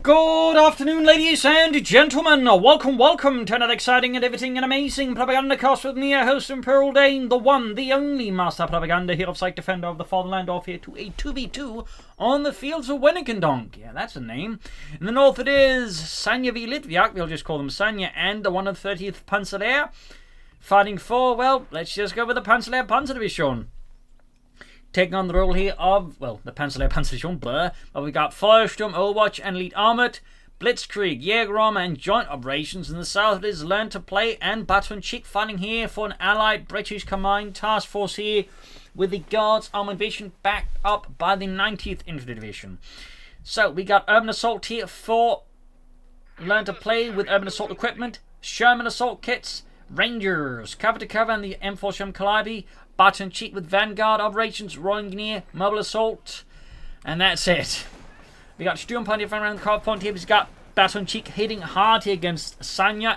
Good afternoon, ladies and gentlemen. Welcome to another exciting and everything and amazing Propagandacast with me, your host, Imperial Dane, the one, the only Master Propaganda, hero of Sight, defender of the fatherland, off here to a 2v2 on the Fields of Winnekendonk. Yeah, that's a name. In the north it is Sanya v Litviak, we'll just call them Sanya, and the 130th Panzer Lehr, fighting for, well, let's just go with the Panzer Lehr Panzer Division. Taking on the role here of, well, the Panzer Lehr Panzer Division, but we got Firestorm, Overwatch, and Elite Armored, Blitzkrieg, Jaeger Armour, and Joint Operations. In the south, it is Learn to Play and Batonchik fighting here for an allied British Combined Task Force here, with the Guards Armored Division backed up by the 90th Infantry Division. So, we got Urban Assault here for Learn to Play with Urban Assault equipment, Sherman Assault kits, Rangers, Cover to Cover, and the M4 Sherman Calliope, Batonchik with Vanguard Operations, Royal Engineer, Mobile Assault, and that's it. We got Sturmpanzer here around the carve point here. We've got Batonchik hitting hard here against Sanya.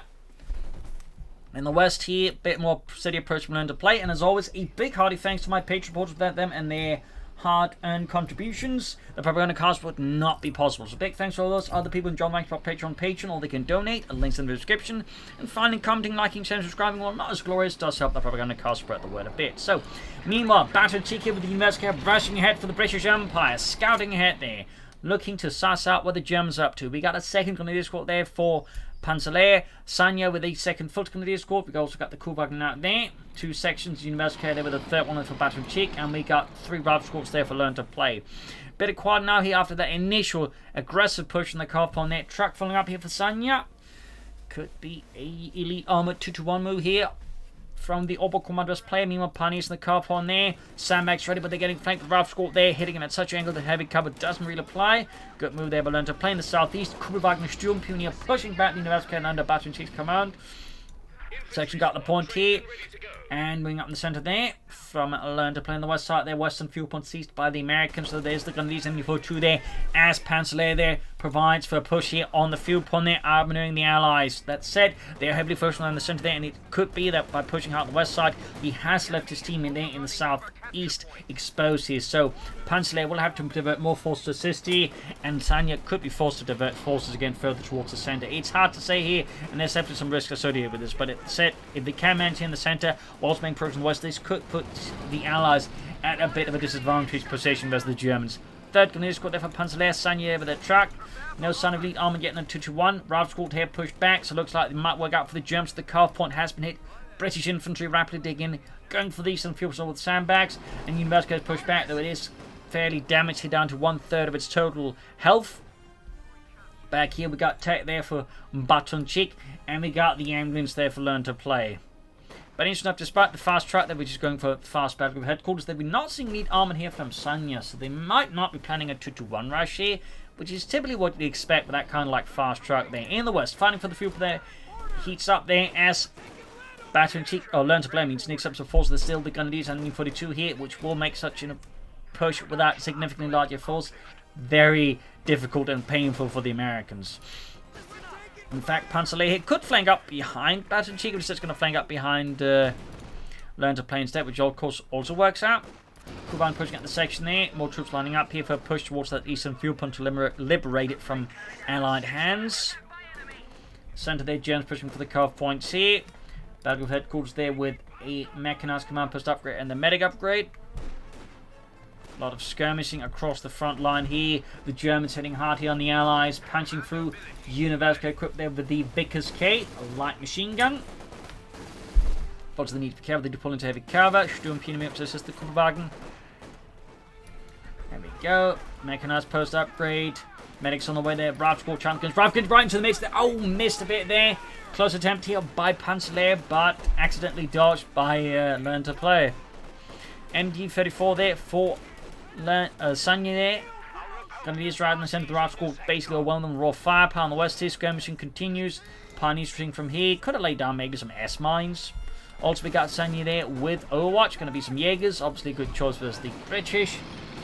In the west here, a bit more steady approach from Learn to Play, and as always, a big hearty thanks to my Patreon supporters without them and their hard-earned contributions. The Propagandacast would not be possible. So big thanks to all those other people who join my Patreon, or they can donate. A link's in the description. And finally, commenting, liking, sharing, subscribing, while not as glorious, does help the Propagandacast spread the word a bit. So, meanwhile, Batonchik here with the University rushing ahead for the British Empire, scouting ahead there, looking to suss out what the Germans are up to. We got a second grenadier squad there for Panzer Lehr, Sanya with a second foot grenadier squad. We've also got the Kuhwagen out there. Two sections, University there with a third one for Batonchik, and we got three Rav squads there for Learn to Play. Bit of quad now here after that initial aggressive push in the carve on there. Truck following up here for Sanya. Could be a Elite Armored 2-1 move here from the Oberkommanders player. Meanwhile, Pioneers in the carve on there. Sandbags ready, but they're getting flanked with Rav squad there, hitting him at such an angle that heavy cover doesn't really apply. Good move there, but Learn to Play in the southeast. Kuhwagen Sturmpioneer pushing back the University under Batonchik's command. Section got the point here, and moving up in the centre there from Learn to Play on the west side there. Western fuel point seized by the Americans, so there's the Grenadiers in 2 there as Panzer Lehr there provides for a push here on the fuel point there, armouring the Allies. That said, they're heavily focused on the centre there, and it could be that by pushing out the west side, he has left his team in there in the southeast exposed here. So Panzer Lehr will have to divert more force to assist here, and Sanya could be forced to divert forces again further towards the centre. It's hard to say here, and there's definitely some risk associated with this, but it said if they can maintain the centre whilst making progress in the west, this could put the Allies at a bit of a disadvantaged position versus the Germans. Third Grenadier squad there for Panzer Lehr, Sanya with a truck. No sign of Elite Armour getting a 2-1. Rav squad here pushed back, so it looks like it might work out for the Germans. The carve point has been hit. British infantry rapidly digging, going for these and fuel cell with sandbags, and University has pushed back, though it is fairly damaged here, down to 1/3 of its total health. Back here we got tech there for Batonchik, and we got the ambulance there for Learn to Play. But interesting enough, despite the fast track that we're just going for fast battle group headquarters, they've been not seeing Elite Armour here from Sanya, so they might not be planning a 2-1 rush here, which is typically what you expect with that kind of like fast track there. In the west, fighting for the fuel there, heats up there as Batonchik, or Learn to Play, sneaks up some force. There's still the Grenadiers and 42 here, which will make such a push without significantly larger force very difficult and painful for the Americans. In fact, Panzer Lehr could flank up behind Batonchik, but it's just going to flank up behind Learn to Play instead, which of course also works out. Kuban pushing at the section there, more troops lining up here for a push towards that eastern fuel point to liberate it from Allied hands. Centre there, Germans pushing for the carve points here. Battle headquarters there with a mechanized command post upgrade and the medic upgrade. A lot of skirmishing across the front line here. The Germans hitting hard here on the Allies, punching through. University equipped there with the Vickers K, a light machine gun. Lots of the need for cover, they deploy into heavy cover. Sturmpioneer to assist the Kuhwagen. There we go. Mechanized post upgrade. Medics on the way there. Rav squad champions. Rav gets right into the midst there. Oh, missed a bit there. Close attempt here by Panzer Lehr, but accidentally dodged by Learn to Play. MD-34 there for Sanya there. Grenadiers right in the centre of the Rav squad, basically overwhelming raw firepower on the west here. Skirmishing continues. Pioneers shooting from here. Could have laid down maybe some S-mines. Also, we got Sanya there with Overwatch. Going to be some Jaegers. Obviously, a good choice versus the British.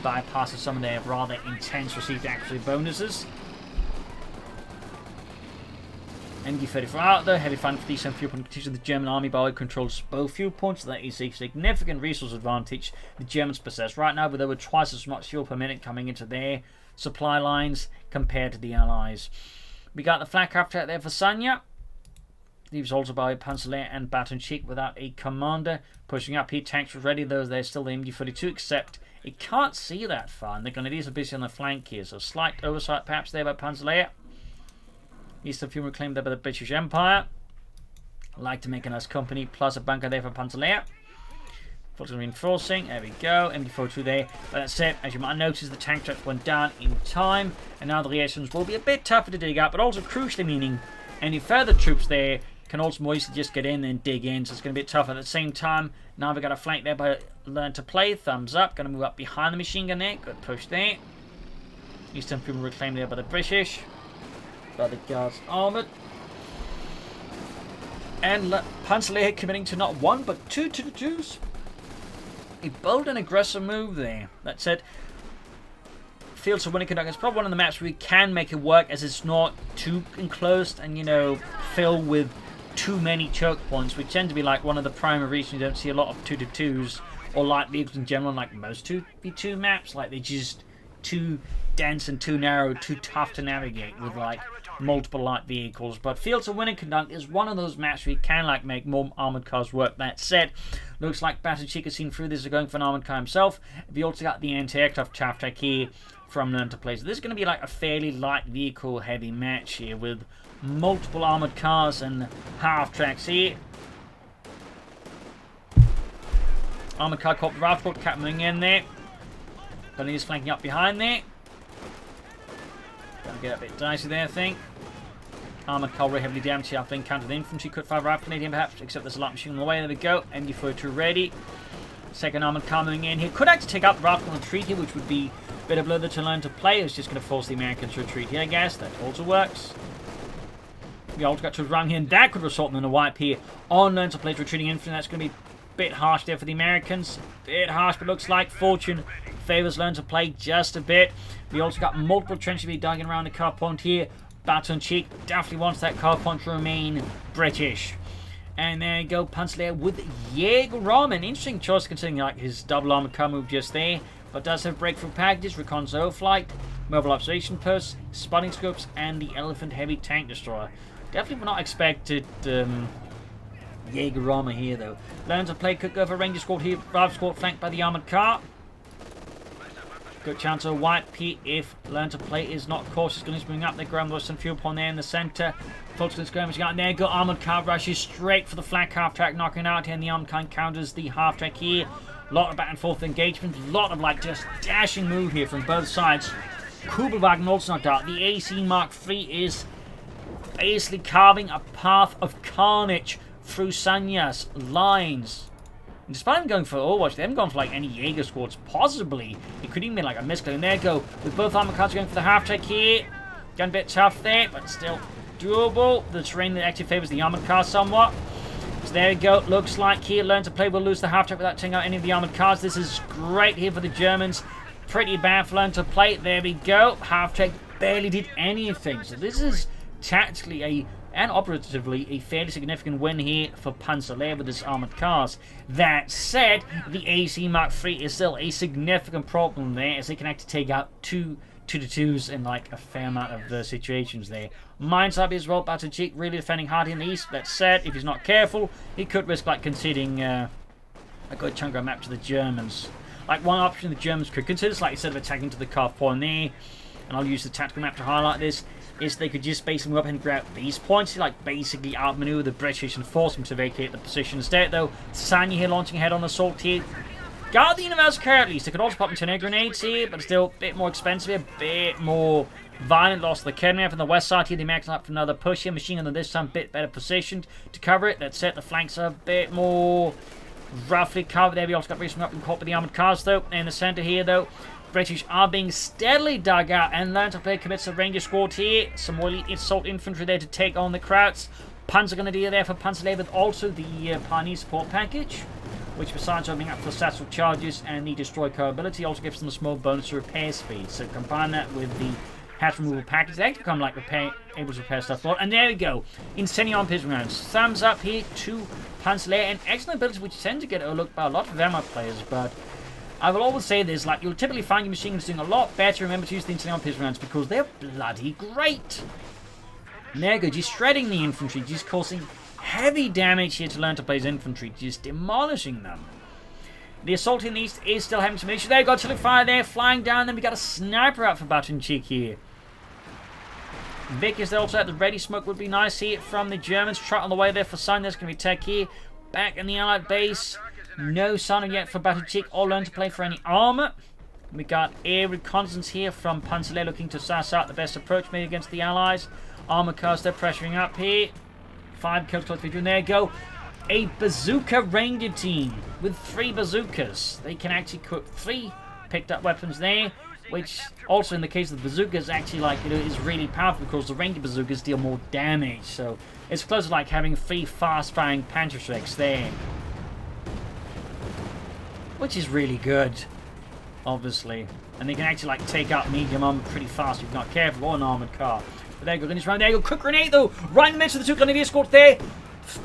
Bypasses some of their rather intense received accuracy bonuses. MG-34 out there, heavy fire for the fuel point contention. The German army by controls both fuel points. That is a significant resource advantage the Germans possess right now, with over twice as much fuel per minute coming into their supply lines compared to the Allies. We got the flak craft out there for Sanya. He was also by Panzer Lehr and Batonchik without a commander. Pushing up here, tanks were ready, though they're still the MG-42, except it can't see that far, and the Grenadiers are busy on the flank here, so slight oversight perhaps there by Panzer Lehr. Eastern fuel reclaimed there by the British Empire. Like to make a nice company, plus a bunker there for Panzer Lehr. Fulton reinforcing, there we go, MG-42 there. But that's it, as you might notice, the tank traps went down in time, and now the liaisons will be a bit tougher to dig up, but also crucially meaning any further troops there can also more easily just get in and dig in, so it's going to be tougher. At the same time, now we've got a flank there by Learn to Play, thumbs up, going to move up behind the machine gun there, good push there. Eastern fuel reclaimed there by the British. By the Guards Armoured. And Panzer Lehr committing to not one but two to the twos. A bold and aggressive move there. That said, Fields of Winnekendonk is probably one of the maps where we can make it work, as it's not too enclosed and, you know, filled with too many choke points, which tend to be like one of the primary reasons you don't see a lot of 2-2s or light vehicles in general, like most 2v2 maps. Like, they're just too dense and too narrow, too tough to navigate with like multiple light vehicles. But Fields of Winnekendonk is one of those maps where you can like make more armored cars work. That said, looks like Batonchik has seen through this, is going for an armored car himself. We also got the anti-aircraft chaff here from Learn to Play. So this is going to be like a fairly light vehicle heavy match here with multiple armored cars and half tracks here. Armored car caught the Raftport coming in there. Bunny is flanking up behind there. Gonna get a bit dicey there, I think. Armored car very heavily damaged here after encountered infantry. Could fire rifle Canadian perhaps, except there's a light machine on the way. There we go. MG-42 ready. Second armored car moving in here. Could actually take out the rifle retreat here, which would be a bit of blow to Learn to Play. It's just going to force the Americans to retreat here, I guess. That also works. We also got to run here, and that could result in a wipe here on Learn to Play's retreating infantry. That's going to be a bit harsh there for the Americans. Bit harsh, but looks like fortune favors Learn to Play just a bit. We also got multiple trenches being dug in around the car point here. Batonchik definitely wants that car point to remain British. And there you go, Panzer Lehr with Jaeger. An interesting choice considering like his double armored car move just there. But does have breakthrough packages, recon overflight, mobile observation posts, spotting scopes, and the Elephant heavy tank destroyer. Definitely would not expected Jaeger armor here though. Learn to Play could go for Ranger squad here. Rival squad flanked by the armored car. Good chance of a wipe here if Learn to Play is not cautious. Going to bring up the ground with some fuel upon there in the centre. Folks, skirmishing out there. Got armored car rushes straight for the flank half track, knocking out here, and the armored car counters the half track here. A lot of back and forth engagement. A lot of like just dashing move here from both sides. Kubelwagen also knocked out. The AC Mark III is basically carving a path of carnage through Sanya's lines. And despite them going for Overwatch, they haven't gone for like any Jaeger squads. Possibly, it could even be like a misclick. And there you go, with both armor cards going for the half track here. Getting a bit tough there, but still doable. The terrain that actually favors the armored car somewhat. So there you go. Looks like here Learn to Play will lose the half track without taking out any of the armored cars. This is great here for the Germans. Pretty bad for Learn to Play. There we go. Half track barely did anything. So this is tactically and operatively a fairly significant win here for Panzer Lehr with his armoured cars. That said, the AC Mark III is still a significant problem there, as they can actually take out two 2-2s in like a fair amount of situations there. Mines up as well, Batonchik really defending hard in the east. That said, if he's not careful, he could risk like conceding a good chunk of map to the Germans. Like one option the Germans could consider, like instead of attacking to the carve point there, and I'll use the tactical map to highlight this, is they could just basically move up and grab these points, like basically outmaneuver the British and force them to vacate the position. Instead though, Sanya here launching ahead on assault here. Got the universal carry at least. They could also pop antenna grenades here, but still a bit more expensive, a bit more violent loss of the cannon from the west side here. The Americans up for another push here. Machine gun this time a bit better positioned to cover it. That's it. The flanks are a bit more roughly covered there. We also got racing up and caught with the armored cars though. In the center here though, British are being steadily dug out, and Learn to Play commits a Ranger squad here. Some more elite assault infantry there to take on the Krauts. Panzer Grenadier there for Panzer Lehr, with also the Pioneer support package, which besides opening up for satchel charges and the destroy car ability, also gives them a small bonus to repair speed. So combine that with the hatch removal package. They become like able to repair stuff. And there we go. Incendiary pistol rounds. Thumbs up here to Panzer. An excellent ability which tend to get overlooked by a lot of Armour players, but I will always say this, like, you'll typically find your machine guns doing a lot better. Remember to use the incendiary pistol rounds because they're bloody great. And there you go, just shredding the infantry, just causing heavy damage here to learn to play as infantry, just demolishing them. The assault in the east is still having some issues. There you go, artillery fire there, flying down. Then we got a sniper out for Batonchik here. Vic is there also at the ready. Smoke would be nice here from the Germans. Trot on the way there for Sanya. There's going to be tech here. Back in the Allied base. No Sanya yet for Batonchik. All learn to play for any armor. We got air reconnaissance here from Panzer looking to suss out the best approach maybe against the Allies. Armor cars, they're pressuring up here. 5 kills close between. There you go. A bazooka ranger team with 3 bazookas. They can actually cook 3 picked up weapons there, which also in the case of the bazookas actually, like, you know, is really powerful because the ranger bazookas deal more damage. So it's close to like having 3 fast firing Panzerschrecks there, which is really good, obviously. And they can actually like take out medium armor pretty fast if you're not careful, or an armored car. But there you go, finish round. There you go, quick grenade though, right in the midst of the 2 grenadier squad there.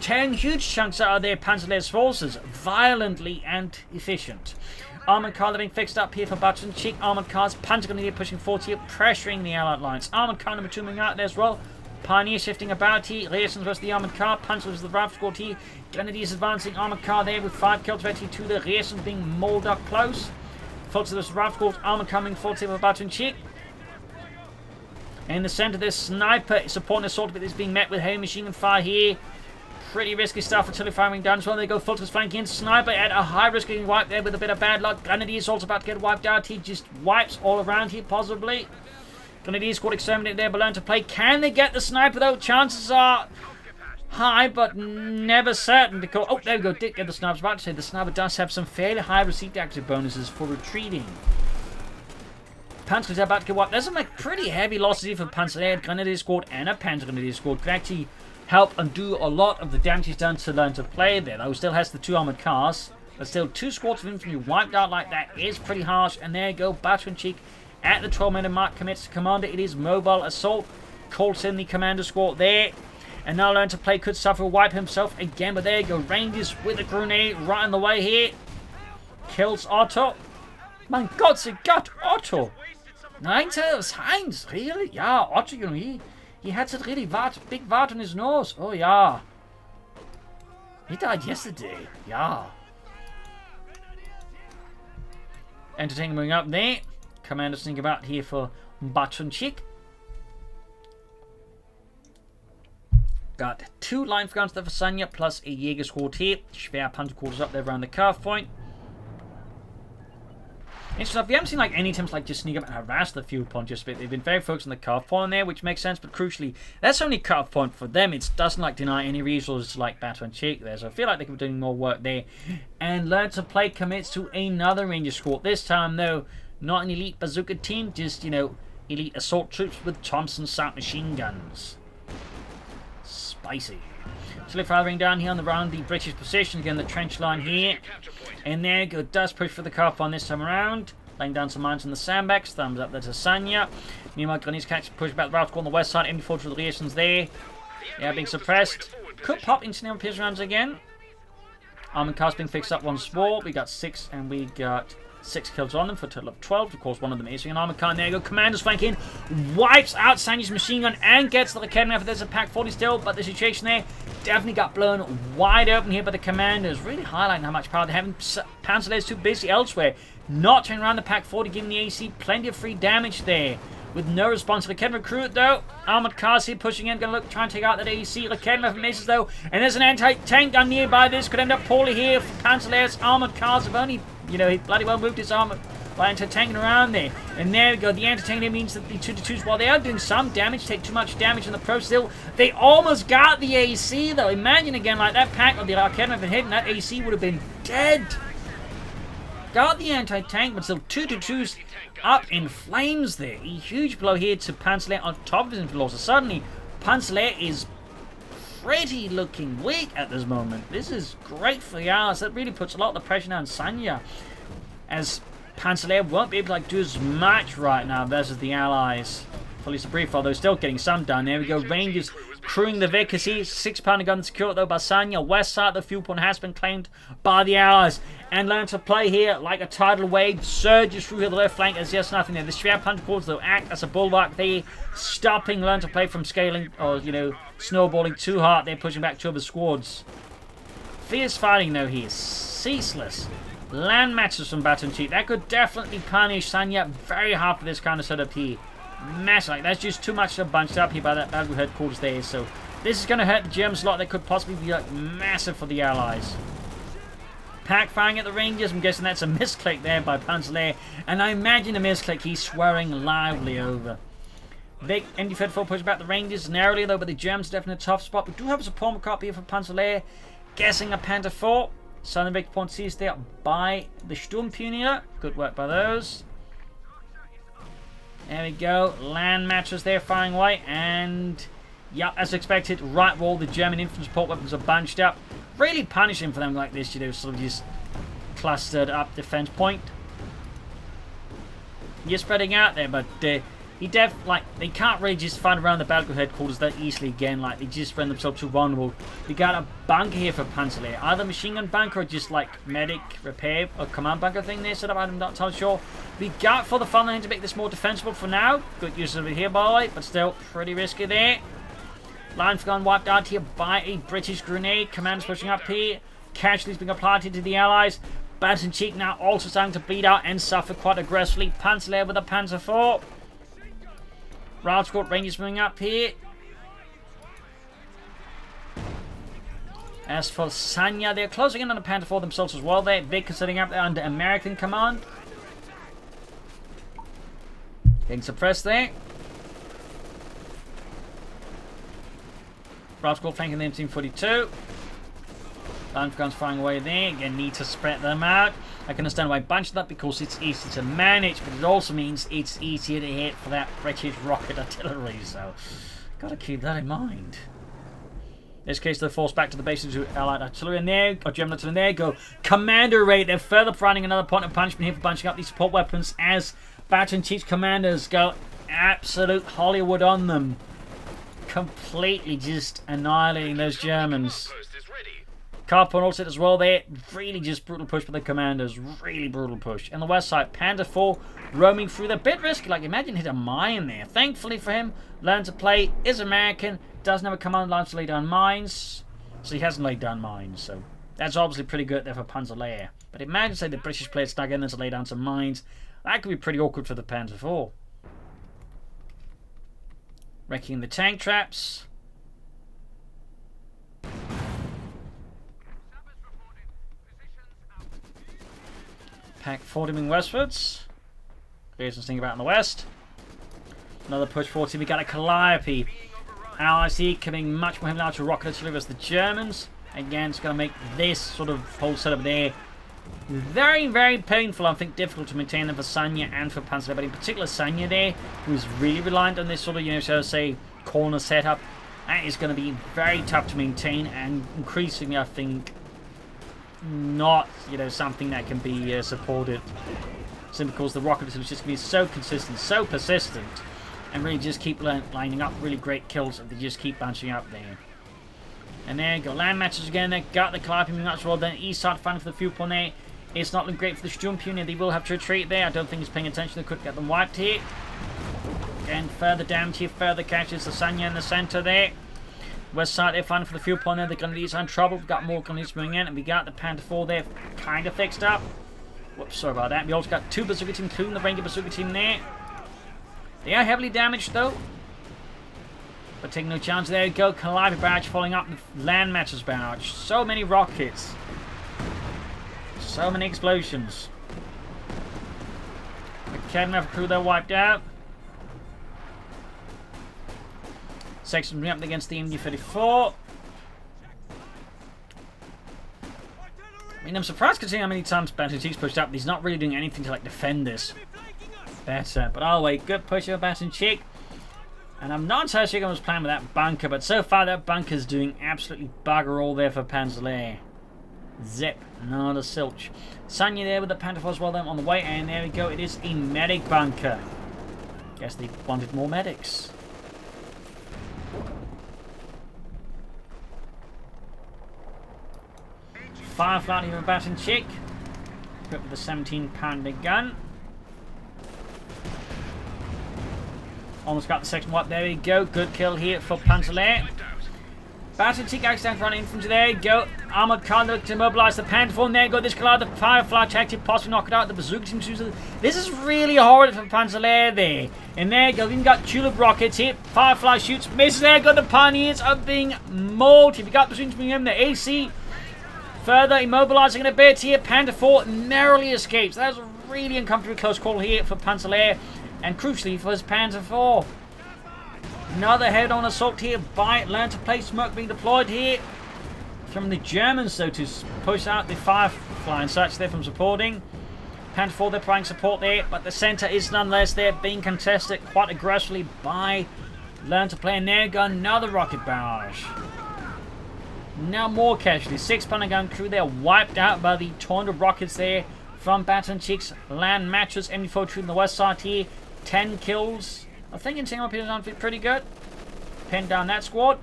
10 huge chunks out of their Panzer's forces, violently and efficient. Armored car being fixed up here for Batonchik. Armored cars, Panzer grenadier pushing forward here, pressuring the Allied lines. Armored car number 2 moving out there as well. Pioneer shifting about here. Rearson versus the armored car. Panzer versus the Rav squad here. Grenadiers advancing. Armored car there with 5 kills right here to the Rearson being mauled up close. Folks of this Rav squad. Armored coming forward here for Batonchik. In the center, this sniper supporting assault bit is being met with heavy machine gun fire here. Pretty risky stuff until firing down as well. They go Fulton's flanking in. Sniper at a high risk getting wiped there with a bit of bad luck. Grenadiers also about to get wiped out. He just wipes all around here, possibly. Grenadiers squad exterminated there, but learn to play. Can they get the sniper though? Chances are high, but never certain because... Oh, there we go. Did get the sniper. I was about to say the sniper does have some fairly high received active bonuses for retreating. Panzer's about to get wiped. There's some like pretty heavy losses here for Panzer Grenadier squad and a Panzer Grenadier squad. Could actually help undo a lot of the damage he's done to learn to play there. Though still has the 2 armored cars, but still 2 squads of infantry wiped out like that is pretty harsh. And there you go, Batonchik at the 12-minute mark commits to commander. It is mobile assault. Calls in the commander squad there. And now learn to play could suffer a wipe himself again. But there you go, Rangers with a grenade right on the way here. Kills Otto. My God, sie got Otto. Nein, it's Heinz, really? Yeah, Otto, you know, he had that really big wart on his nose. Oh, yeah. He died yesterday. Yeah. Entertaining moving up there. Commanders think about here for Batonchik. Got 2 line guns there for Sanya, plus a Jaeger squad here. Schwer Panzer quarters up there around the curve point. Interesting. We haven't seen like any attempts like just sneak up and harass the field point just a bit. They've been very focused on the cutoff point there, which makes sense, but crucially, that's only cutoff point for them. It doesn't like deny any resources like Batonchik there, so I feel like they could be doing more work there. And learn to play commits to another Ranger squad. This time though, not an elite bazooka team, just, you know, elite assault troops with Thompson submachine guns. Spicy. So firing down here on around the British position, again the trench line here. And there you go, does push for the cutoff on this time around. Laying down some mines on the sandbags, thumbs up there to Sanya. Meanwhile, Grenadiers catch push back the route on the west side, enemy forward to the reactions there. Yeah, being suppressed. Could pop incendiary pierce rounds again. Armored cars being fixed up once more. We got 6 and we got 6 kills on them for a total of 12. Of course, one of them is an armored car. And there you go. Commanders flanking. Wipes out Sanya's machine gun and gets the cannon after there's a pack 40 still. But the situation there definitely got blown wide open here by the Commanders. Really highlighting how much power they have. Panzer is too busy elsewhere. Not turning around the pack 40, giving the AC plenty of free damage there. With no response. Lehr recruit though. Armored cars here pushing in. Gonna look, try and take out that AC. Lehr misses though. And there's an anti-tank gun nearby. This could end up poorly here for Panzer's armored cars. Have only, you know, he bloody well moved his armor by anti-tanking around there. And there we go. The anti-tank means that the 2-2s, while they are doing some damage, take too much damage in the process. Still, they almost got the AC though. Imagine again, like that pack of the Lehr had been hitting, that AC would have been dead. Got the anti-tank, but still 2-2s up in flames there. A huge blow here to Panzer on top of his infantry losses. Suddenly, Panzer is pretty looking weak at this moment. This is great for the Allies. That really puts a lot of the pressure down on Sanya, as Panzer won't be able to like do as much right now versus the Allies. fully brief, although still getting some done. There we go. Rangers crewing the Vic. 6-pounder gun secured though by Sanya. West side of the fuel point has been claimed by the Allies. And learn to play here like a tidal wave. Surges through the left flank. There's just nothing there. The Schwer Panzercorps though act as a bulwark there, stopping learn to play from scaling or, you know, snowballing too hard. They're pushing back two of the squads. Fierce fighting though here. Ceaseless. Land matches from Batonchik. That could definitely punish Sanya very hard for this kind of setup here. Massive. Like, that's just too much bunched up here by that battle headquarters there. So this is going to hurt the Germans a lot. That could possibly be like massive for the Allies. Pack firing at the Rangers. I'm guessing that's a misclick there by Panzer Lehr. And I imagine a misclick he's swearing loudly over. Big MD-34 push back the Rangers narrowly though, but the Germans are definitely in a tough spot. We do have a support copy here for Panzer Lehr. Guessing a Panther 4. Southern Victor point seized there by the Sturmpionier. Good work by those. There we go. Land matches there firing away. And, yeah, as expected, right wall, the German infantry support weapons are bunched up. Really punishing for them like this, you know, sort of just clustered up defense point. You're spreading out there, but they can't really just find around the battlefield headquarters that easily again. Like, they just render themselves too vulnerable. We got a bunker here for Panzer Lehr. Either machine gun bunker or just like medic repair or command bunker thing there set up. I'm not entirely sure. We got for the fun line to make this more defensible for now. Good use of it here, by the way, but still pretty risky there. Lines gun wiped out here by a British grenade. Commanders pushing up here. Casualties being applied here to the Allies. Batonchik now also starting to bleed out and suffer quite aggressively. Panzer Lehr with a Panzer 4. Railscourt Rangers moving up here. As for Sanya, they're closing in on the Panther 4 themselves as well. They're Vic sitting up there under American command. Getting suppressed there. Railscourt flanking them Team 42. Line guns firing away there. Again, need to spread them out. I can understand why I bunched that because it's easy to manage, but it also means it's easier to hit for that British rocket artillery, so gotta keep that in mind. In this case, they're forced back to the bases to Allied artillery, and there, or German artillery, and there go. Commander rate, they're further finding another point of punishment here for bunching up these support weapons as Batonchik's commanders go absolute Hollywood on them. Completely just annihilating those Germans. Car point also as well there. Really just brutal push by the commanders. Really brutal push. And the west side, Panther 4 roaming through the bit risky. Like, imagine hit a mine there. Thankfully for him, learn to play, is American, doesn't have a command line to lay down mines. So he hasn't laid down mines. So that's obviously pretty good there for Panzer Lehr. But imagine, say, the British players snug in there to lay down some mines. That could be pretty awkward for the Panther 4. Wrecking the tank traps. Pack 40 moving westwards. Clears some thing about in the west. Another push 40. We got a Calliope. Allies here coming much more heavily out to rocket artillery as the Germans. Again, it's going to make this sort of whole setup there very, very painful. I think difficult to maintain them for Sanya and for Panzer, but in particular Sanya there, who's really reliant on this sort of, you know, shall I say, corner setup. That is going to be very tough to maintain and increasingly, I think, not, you know, something that can be supported. Simply because the rocket is just going to be so consistent, so persistent, and really just keep lining up really great kills if they just keep bunching up there. And there you go, land matches again. They got the Calliope much well. Then east side fighting for the fuel point there. It's not looking great for the Sturmpionier. They will have to retreat there. I don't think he's paying attention. They could get them wiped here. And further damage here, further catches the Sanya in the center there. West side they're fighting for the fuel point there. The Grenadiers are in trouble. We've got more Grenadiers moving in, and we got the Panther 4 there kind of fixed up. Whoops, sorry about that. We also got two Bazooka team, including the Ranger Bazooka team there. They are heavily damaged though. But taking no chance. There you go. Calliope barrage following up with land matches barrage. So many rockets. So many explosions. The Academy crew there wiped out. Section up against the MD-34. I mean, I'm surprised considering how many times Batonchik's pushed up. He's not really doing anything to like defend this better. But oh wait, good push of Batonchik. And I'm not entirely sure I was playing with that bunker, but so far that bunker's doing absolutely bugger all there for Panzer Lehr. Zip, not a silch. Sanya there with the Panther 4 as well then on the way, and there we go. It is a medic bunker. Guess they wanted more medics. Firefly here with Batonchik. Equipped with a 17-pounder gun. Almost got the second wipe. There we go. Good kill here for Panzer Lehr. Batonchik accidentally running infantry. There you go. Armoured car looking to immobilise the Panther. And there you go. This collide the Firefly check to possibly knock it out. The bazooka team uses. This is really hard for Panzer Lehr there. And there you go. We've got tulip rockets here. Firefly shoots. Misses. There you go. The Pioneers are being mauled. We got bazooka team in the AC. Further immobilising a bit here. Panther 4 narrowly escapes. That was a really uncomfortably close call here for Panzer Lehr. And crucially for his Panzer 4. Another head-on assault here by Learn to Play. Smoke being deployed here from the Germans, so to push out the Firefly and such there from supporting. Panther 4, they're providing support there, but the centre is nonetheless there being contested quite aggressively by Learn to Play. And there go another rocket barrage. Now more casualties. 6-pounder gun crew there wiped out by the tornado rockets there from Batonchik's land matches. MD4 troop on the west side here. 10 kills. I think in single pieces on pretty good. Pinned down that squad.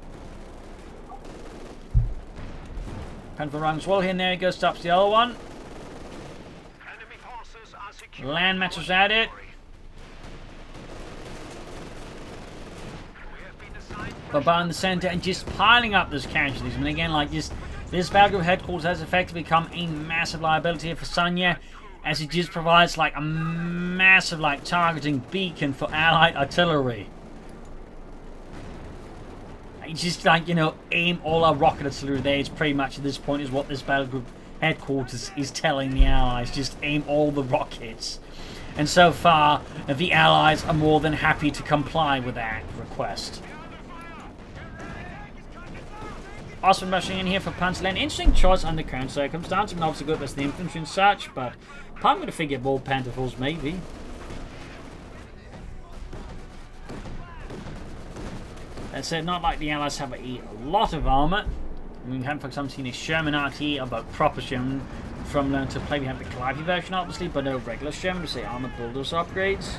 Panther runs well here, and there he goes, stops the other one. Land matches at it. But in the center and just piling up those casualties. And again, like this battle group headquarters has effectively become a massive liability for Sanya, as it just provides like a massive like targeting beacon for allied artillery. It's just like, you know, aim all our rocket artillery there. It's pretty much at this point is what this battle group headquarters is telling the allies. Just aim all the rockets. And so far, the allies are more than happy to comply with that request. Osman rushing in here for Panzer Lehr. Interesting choice under current circumstances. I mean, obviously good against the infantry and such, but I'm going to figure more Panther 4s maybe. That said, not like the allies have a lot of armour. I mean, we haven't, for example, seen a Sherman out here, about proper Sherman from Learn to Play. We have the Calliope version, obviously, but no regular Sherman, we say armoured bulldozer upgrades.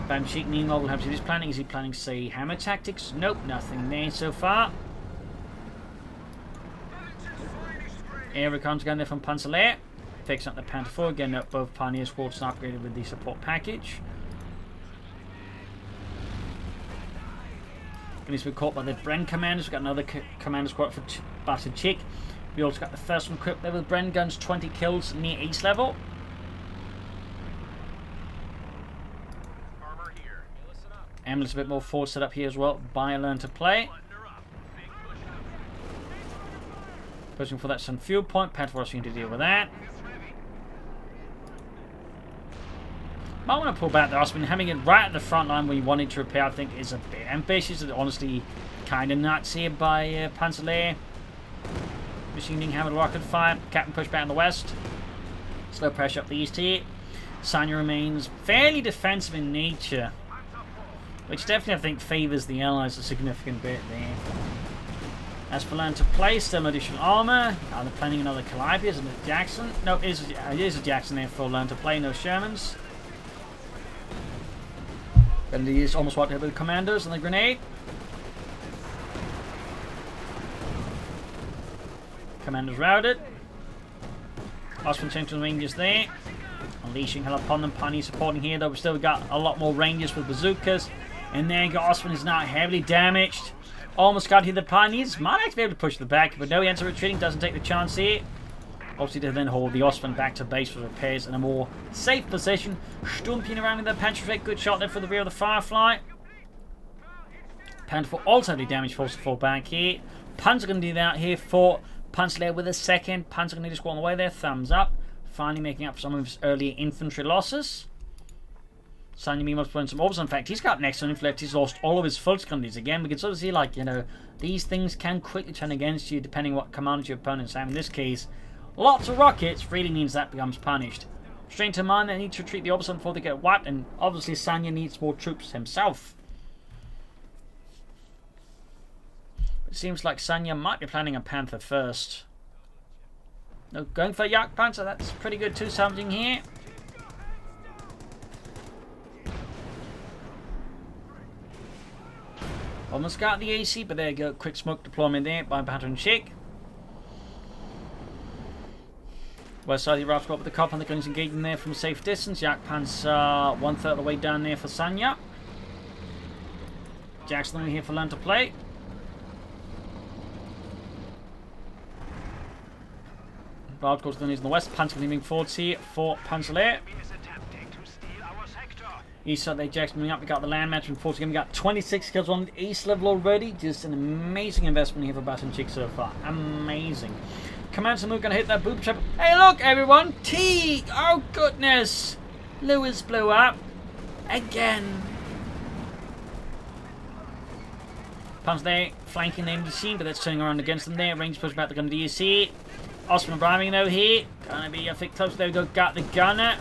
Batonchik, meanwhile, will have to do his planning. Is he planning, say, hammer tactics? Nope, nothing there so far. Air recon's going there from Panzer Lehr. Fixing up the Panther 4, getting up both Pioneer squads and upgraded with the support package. Going to be caught by the Bren commanders. We've got another commander squad for Batonchik. We also got the first one equipped there with Bren guns, 20 kills near ace level. Emlet's a bit more forward set up here as well by Learn to Play. Pushing for that sun fuel point. Panther rushing to deal with that. Might want to pull back the Osman. Having it right at the front line where you wanted to repair, I think, is a bit ambitious. It's honestly kind of nuts here by Panzer Lehr. Machining hammered rocket fire. Captain push back in the west. Slow pressure up the east here. Sanya remains fairly defensive in nature, which definitely, I think, favours the Allies a significant bit there. As for Learn to Play, still additional armour. Are they planning another Calliope? Isn't it Jackson? No, it is a Jackson there for Learn to Play, no Shermans. And he is almost wiped out with the commandos and the grenade. Commandos routed. Osman Central Rangers there. Unleashing hell upon them. Pioneer supporting here, though we've still got a lot more Rangers with bazookas. And there you go, Osman is now heavily damaged. Almost got here. The Pioneers might actually be able to push the back, but no, he ends up retreating, doesn't take the chance here. Obviously, to then hold the Osman back to base for repairs in a more safe position. Stumping around in the Panzer. Good shot there for the rear of the Firefly. Panther 4 also had damage, forced to fall back here. Panzer going to do that here for Panzer Lehr with a second. Panzer going to just go on the way there. Thumbs up. Finally making up for some of his earlier infantry losses. Sanya meanwhile playing some overs. In fact, he's got next on inflict. He's lost all of his full secondaries again. We can sort of see, like, you know, these things can quickly turn against you depending what commanders your opponents have. In this case, lots of rockets really means that becomes punished. Straight to mind, they need to retreat the opposite before they get wiped, and obviously Sanya needs more troops himself. It seems like Sanya might be planning a Panther first. No, going for a Yak Panzer. That's pretty good too. Something here. Almost got the AC, but there you go. Quick smoke deployment there by Batonchik. West side of the Ralph got with the cop, and the guns engaging there from a safe distance. Jagdpanzer 1/3 of the way down there for Sanya. Jackson here for Lehr to play. Ralph goes to the news in the west. Panzer moving forwards here for Panzer Lehr. East side there, Jackson moving up. We got the land match from 40 again. We got 26 kills on the east level already. Just an amazing investment here for Batonchik so far. Amazing. Commander Luke gonna hit that boob trap. Hey, look, everyone! T! Oh, goodness! Lewis blew up. Again. Panzer there, flanking the MDC, but that's turning around against them there. Range push back the gun to DSC. Osman arriving though here. Gonna be, I think, close. There we go. Got the gunner.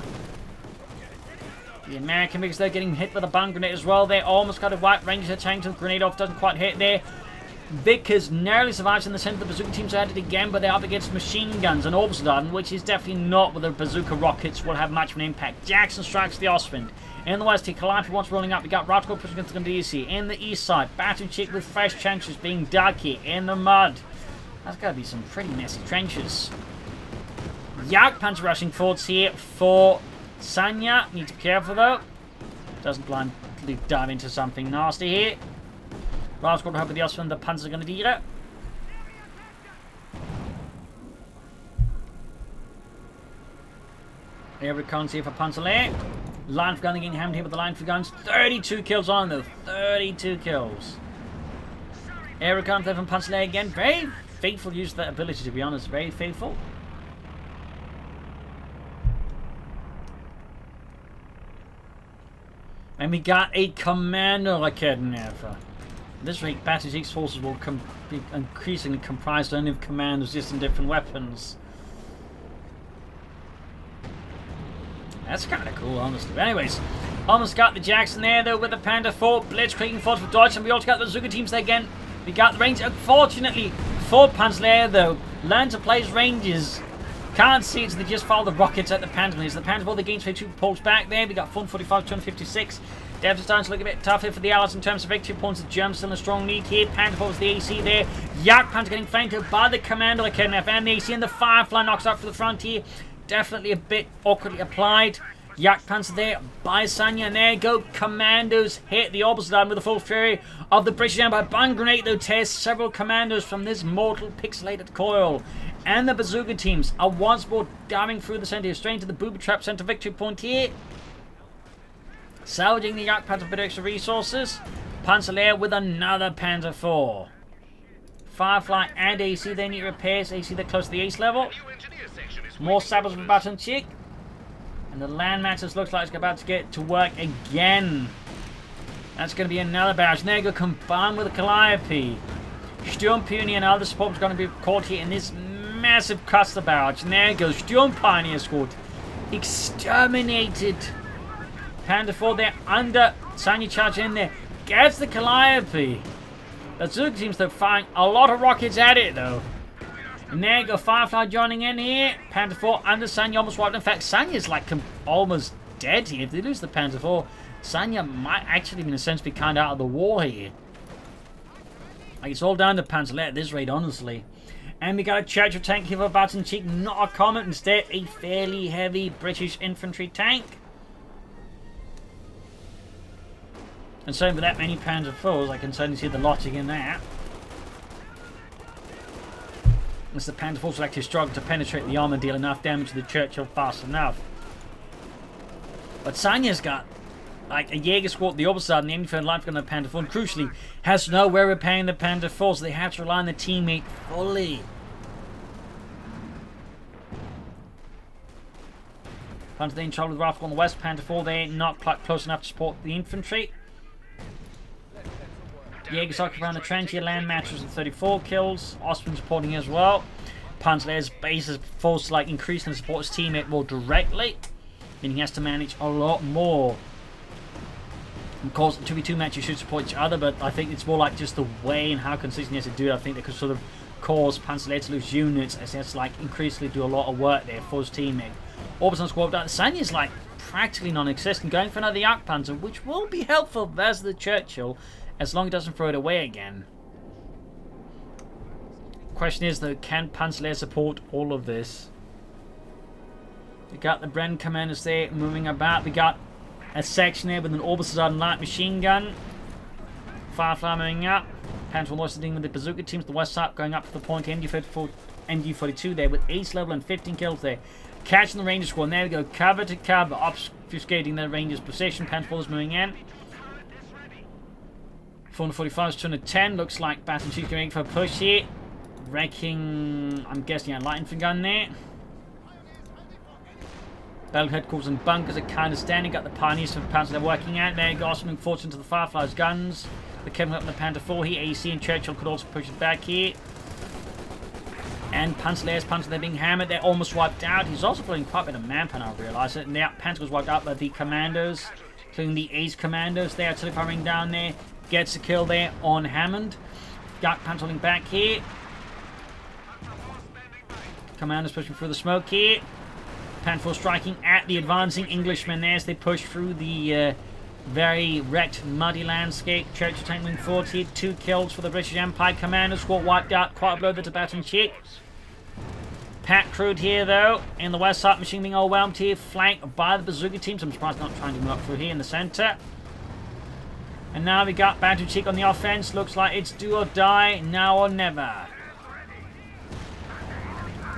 The American MiGs though getting hit with a bomb grenade as well. They almost got a white range of tank to the grenade off. Doesn't quite hit there. Vickers narrowly survives in the center. The bazooka teams are at it again, but they're up against machine guns and Orbsdarden, which is definitely not with the bazooka rockets will have much of an impact. Jackson strikes the Ostwind. In the west, Calliope once rolling up. We got Radko pushing against the DC. In the east side, Batonchik with fresh trenches being dug here in the mud. That's got to be some pretty messy trenches. Jagdpanzer rushing forwards here for Sanya. Need to be careful though. Doesn't blindly dive into something nasty here. Ralph's got to help with the Ostwind. The Panzer are going to do it. Here it comes here for Panzer Lehr. Line for gun getting hammered here with the line for guns. 32 kills on though. 32 kills. Here it comes there from Panzer Lehr again. Very faithful use of that ability, to be honest. Very faithful. And we got a Commandacaster. At this rate, Batonchik's forces will be increasingly comprised only of commanders, just in different weapons. That's kind of cool, honestly. But anyways, almost got the Jackson there, though, with the Panda 4. Blitzkrieging force for Deutschland. We also got the Zuga teams there again. We got the range. Unfortunately, for Panzer Lehr, though, learn to place ranges. Can't see it, so they just follow the rockets at the Panzer. The Panzer 4, the gains 2 pulls back there. We got 445, 256. Devs are starting to look a bit tougher for the Allies in terms of victory points. The Germans still in a strong lead here. Panzer 4 was the AC there. Jagdpanzer getting flanked by the Commandacaster and the AC, and the Firefly knocks out for the frontier. Definitely a bit awkwardly applied. Jagdpanzer there by Sanya, and there you go. Commandos hit the Oberstdorf with the full fury of the British Empire. Bomb grenade though tears several commandos from this mortal pixelated coil. And the bazooka teams are once more diving through the center, straight into the booby trap center victory point here. Salvaging the Jagdpanzer for a bit extra resources. Panzer Lehr with another Panzer 4. Firefly and AC, they need repairs. AC, they're close to the ace level. More sappers from Batonchik. And the land matches looks like it's about to get to work again. That's going to be another barrage. And there you go, combined with the Calliope. Sturmpioneer and other support is going to be caught here in this massive cluster barrage. And there you go, Sturmpioneer squad. Exterminated. Panda 4 there under. Sanya charge in there. Gets the Calliope. The Zug seems to find a lot of rockets at it though. And there you go, Firefly joining in here. Panda 4 under Sanya almost wiped. In fact, Sanya's like almost dead here. If they lose the Panda 4, Sanya might actually, in a sense, be kind of out of the war here. Like, it's all down to Panzer Lehr at this rate, honestly. And we got a Churchill tank here for Batonchik. Not a Comet, instead a fairly heavy British infantry tank. And so with that many Panzer 4s, I can certainly see the logic in that. As the Panzer 4s will actually struggle to penetrate the armor, deal enough damage to the Churchill fast enough. But Sanya's got like a Jaeger squad, the Oberstdorf, and the infantry life gun of the Panzer 4, and crucially has no way of repaying the Panzer 4, so they have to rely on the teammate fully. Panzer in trouble with Rifle on the west. Panzer 4, they ain't not quite close enough to support the infantry. Jaeger's occupying the trench here. Land matches with 34 kills. Ostwind supporting as well. Panzer Lehr's base is forced to like increase and support his teammate more directly, meaning he has to manage a lot more. Of course, 2v2 matches should support each other, but I think it's more like just the way and how consistent he has to do it. I think they could sort of cause Panzer Lehr to lose units as he has to like increasingly do a lot of work there for his teammate. Orbison squad out. Sanya's like practically non-existent, going for another Jagdpanzer, which will be helpful versus the Churchill, as long as it doesn't throw it away again. Question is though, can Panzer support all of this? We got the Bren commanders there moving about. We got a section there with an orbital light machine gun. Firefly moving up. Panzer also dealing with the bazooka teams. The west side going up to the point. MG42 there with ace level and 15 kills there. Catching the Ranger squad. And there we go. Cover to cover. Obfuscating the Ranger's position. Panzer is moving in. 445 is 210. Looks like Batonchik going for a push here. Wrecking, I'm guessing, a light infantry gun there. Battle headquarters and bunkers are kind of standing. Got the Pioneers from Panzer they're working out. There you go. Awesome fortune to the Firefly's guns. They're coming up in the Panther 4 here. AC and Churchill could also push it back here. And Panzer's Panzer, they're being hammered. They're almost wiped out. He's also putting quite a bit of manpower, I realise it. And the Panzer was wiped out by the commandos, including the Ace commandos. They are firing down there. Gets a kill there on Hammond. Got Panzer back here. Commanders pushing through the smoke here. Panther striking at the advancing Englishmen there as they push through the very wrecked, muddy landscape. Churchill tank moving forward here. 2 kills for the British Empire. Commander squad wiped out. Quite a blow there to Batonchik. Pat crude here though. In the west side, machine being overwhelmed here. Flanked by the bazooka teams. I'm surprised not trying to move up through here in the center. And now we got Batonchik on the offense. Looks like it's do or die, now or never.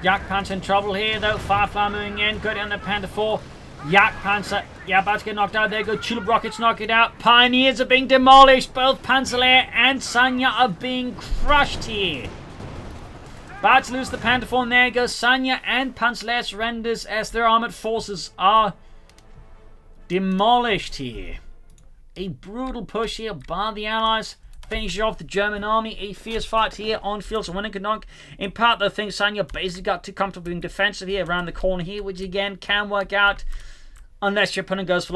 Yak Panzer in trouble here though. Firefly moving in. Good on the Panther 4. Yak Panzer, yeah, about to get knocked out. There you go. Tulip rockets knock it out. Pioneers are being demolished. Both Panzer Lehr and Sanya are being crushed here. About to lose the Panther 4. And there you go. Sanya and Panzer Lehr surrenders as their armored forces are demolished here. A brutal push here by the Allies. Finishes off the German army. A fierce fight here on Fields of Winnekendonk. In part, though, I think Sanya basically got too comfortable being defensive here around the corner here, which again can work out unless your opponent goes for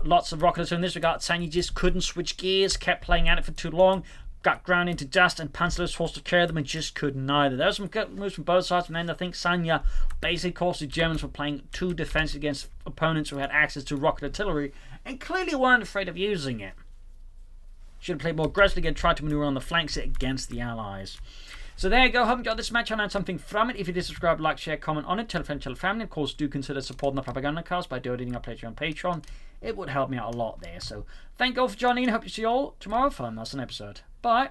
lots of rockets. So in this regard, Sanya just couldn't switch gears, kept playing at it for too long, got ground into dust, and Panzer was forced to carry them and just couldn't either. There was some good moves from both sides, and then I think Sanya basically caused the Germans for playing too defensive against opponents who had access to rocket artillery and clearly weren't afraid of using it. Should have played more aggressively and tried to maneuver on the flanks against the Allies. So there you go. Hope you enjoyed this match. I learned something from it. If you did, subscribe, like, share, comment on it. Tell a friend, tell a family. Of course, do consider supporting the Propagandacast by donating our pledge on Patreon. It would help me out a lot there. So thank you all for joining. Hope to see you all tomorrow for another episode. Bye.